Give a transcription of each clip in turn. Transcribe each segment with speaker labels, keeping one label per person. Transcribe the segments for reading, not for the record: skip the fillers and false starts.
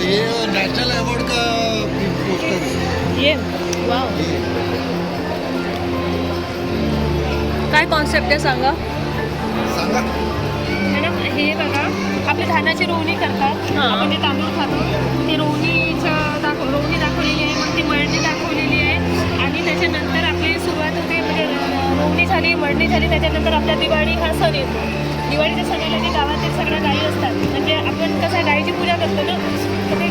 Speaker 1: ये national award का poster है।
Speaker 2: ये वाव, काय कॉन्सेप्ट आहे सांगा.
Speaker 1: सांगा.
Speaker 3: मॅडम हे बघा, आपले धानाची रोवणी करतात.
Speaker 2: हां.
Speaker 3: आपण जे तांदूळ खातो ते रोवणी दाखवलेली आहे, मग ती मळणी दाखवलेली आहे आणि त्याच्यानंतर आपली सुरुवात होते. म्हणजे रोवणी झाली, मळणी झाली, त्याच्यानंतर आपल्या दिवाळी हा सण येतो. दिवाळीच्या सणाला जे गावातील सगळ्या गायी असतात, म्हणजे आपण कसं गायीची पूजा करतो ना, तर ते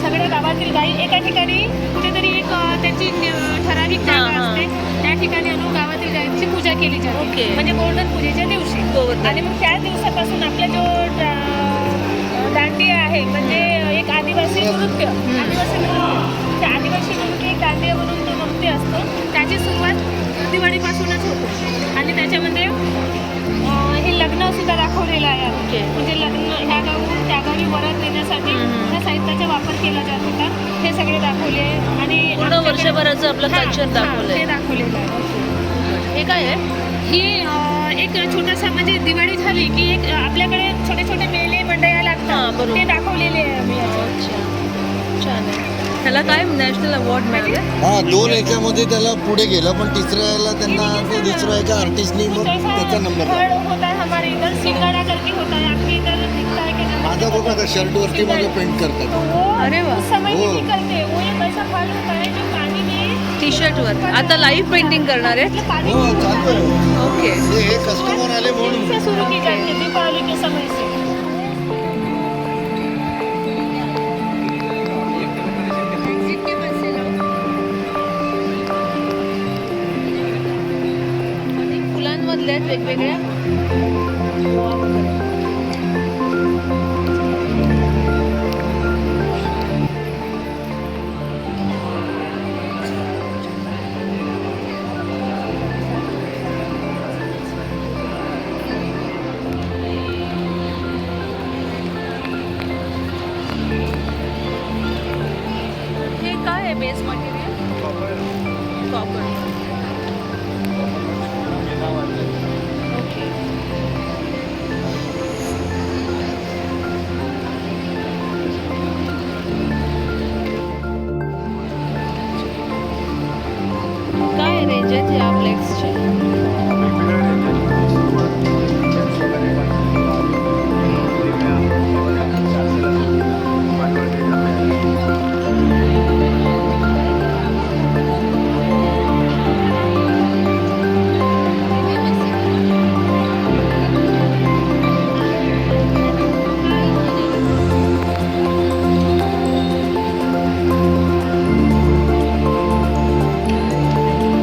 Speaker 3: सगळ्या गावातील गायी एका ठिकाणी कुठेतरी एक त्यांची ठराविक जागा
Speaker 2: हां.
Speaker 3: असते, त्या ठिकाणी आणून गावातील गायींची पूजा केली जाते.
Speaker 2: ओके.
Speaker 3: म्हणजे गोवर्धन पूजेच्या दिवशी.
Speaker 2: गोवर्धन.
Speaker 3: आणि मग त्याच दिवसापासून आपला जो दांडिया आहे, म्हणजे एक आदिवासी नृत्य, त्या आदिवासी नृत्य एक दांडिया म्हणून तो नृत्य असतो. त्याची सुरुवात दिवाळीपासूनच होते आणि त्याच्यामध्ये हे लग्न सुद्धा दाखवलेलं आहे.
Speaker 2: ओके.
Speaker 3: म्हणजे लग्न ह्या गावून त्या गावी वरात नेण्यासाठी त्या साहित्याचा वापर केला जात होता. हे सगळे दाखवले आहे आणि
Speaker 2: पूर्ण
Speaker 3: आमच्याकडे-
Speaker 2: वर्षभराचं आपलं
Speaker 3: हां,
Speaker 2: कल्चर
Speaker 3: हां,
Speaker 2: दाखवलंय.
Speaker 3: ते दाखवलेलं आहे.
Speaker 2: हे काय आहे?
Speaker 3: ही एक छोटासा म्हणजे दिवाळी झाली की एक आपल्याकडे छोटे छोटे मेले मंडया
Speaker 2: हां,
Speaker 3: लागतात,
Speaker 2: बरोबर.
Speaker 3: ते दाखवलेले आहे आम्ही याच्यात.
Speaker 2: अच्छा, छान आहे. ह्याला काय नॅशनल अवॉर्ड मिळाले?
Speaker 1: हा 2 याच्यामध्ये त्याला पुढे गेलं, पण तिसऱ्याला त्यांना ते दुसऱ्या एका आर्टिस्टनी मग त्याचा नंबर
Speaker 3: फळ होता है हमारे इधर, सिंगाड़ा करके होता है. आपके इधर दिखता है कि नहीं?
Speaker 1: माझा बघा आता शर्टवरती माझं पेंट करतात.
Speaker 3: वो
Speaker 2: अरे वाह.
Speaker 3: उस समय
Speaker 1: हो.
Speaker 3: नहीं निकलते. वो एक ऐसा फल होता है जो पानी में
Speaker 2: टी शर्टवर आता लाईव्ह पेंटिंग करणार आहे.
Speaker 3: मतलब पानी
Speaker 1: हो
Speaker 3: में होता
Speaker 1: चालू
Speaker 3: है.
Speaker 1: आहे.
Speaker 2: ओके.
Speaker 1: हे कस्टमर आले म्हणून
Speaker 3: से शुरू की जाती है दीपावली के समय से.
Speaker 2: फुलांमधल्या आहेत वेगवेगळ्या. हे काय आहे बेस मटेरियल? कॉपर. ओके. काय रेंज आहेत या फ्लेक्सची?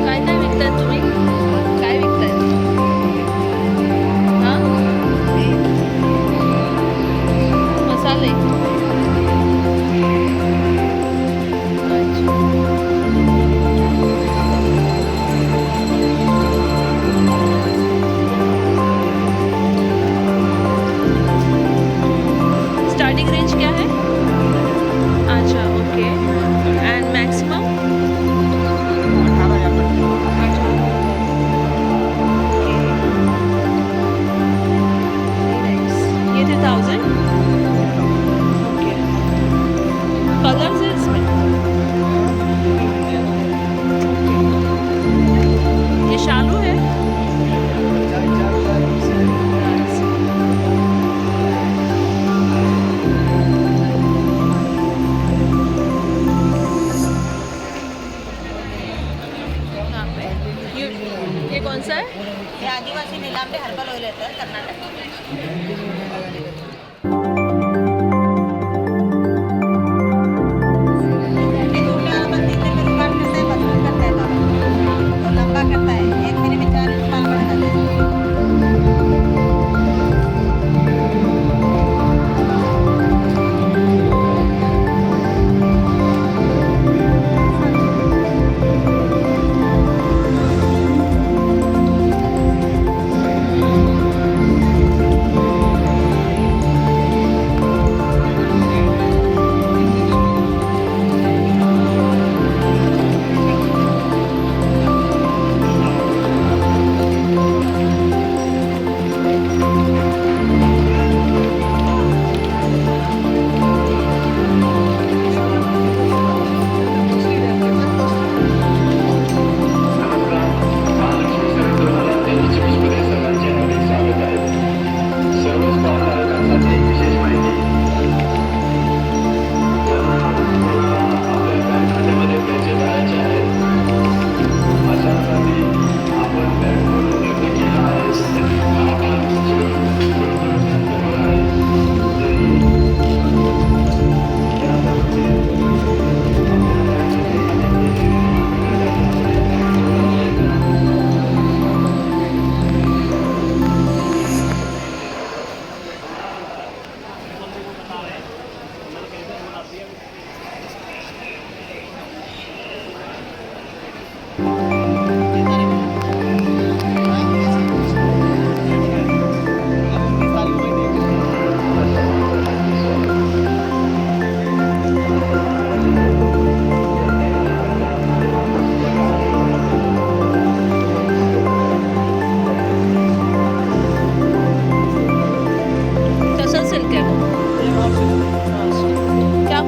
Speaker 2: काय काय विकताय तुम्ही? काय विकताय? हां? मसाले. अच्छा. स्टार्टिंग रेंज क्या है? अच्छा, ओके. End maximum? ये थे 1000. ओके. कलर्स है इसमें? ये शालू है?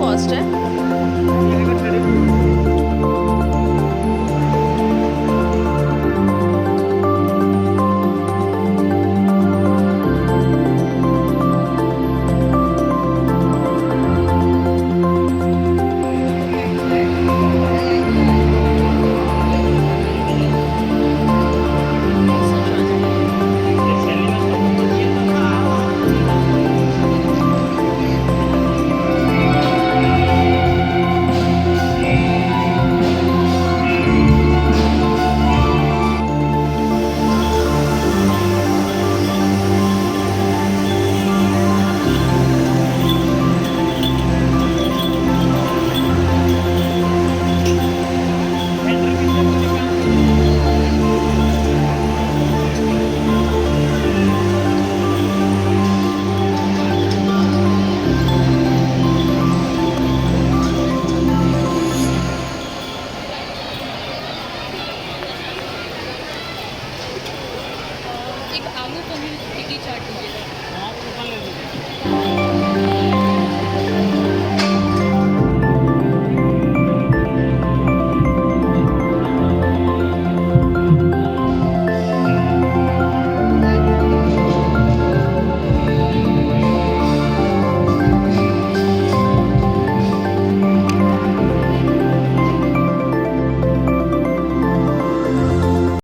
Speaker 2: कॉस्ट आहे?
Speaker 3: एक आलू पनीर टिक्की चाट दीजिएगा।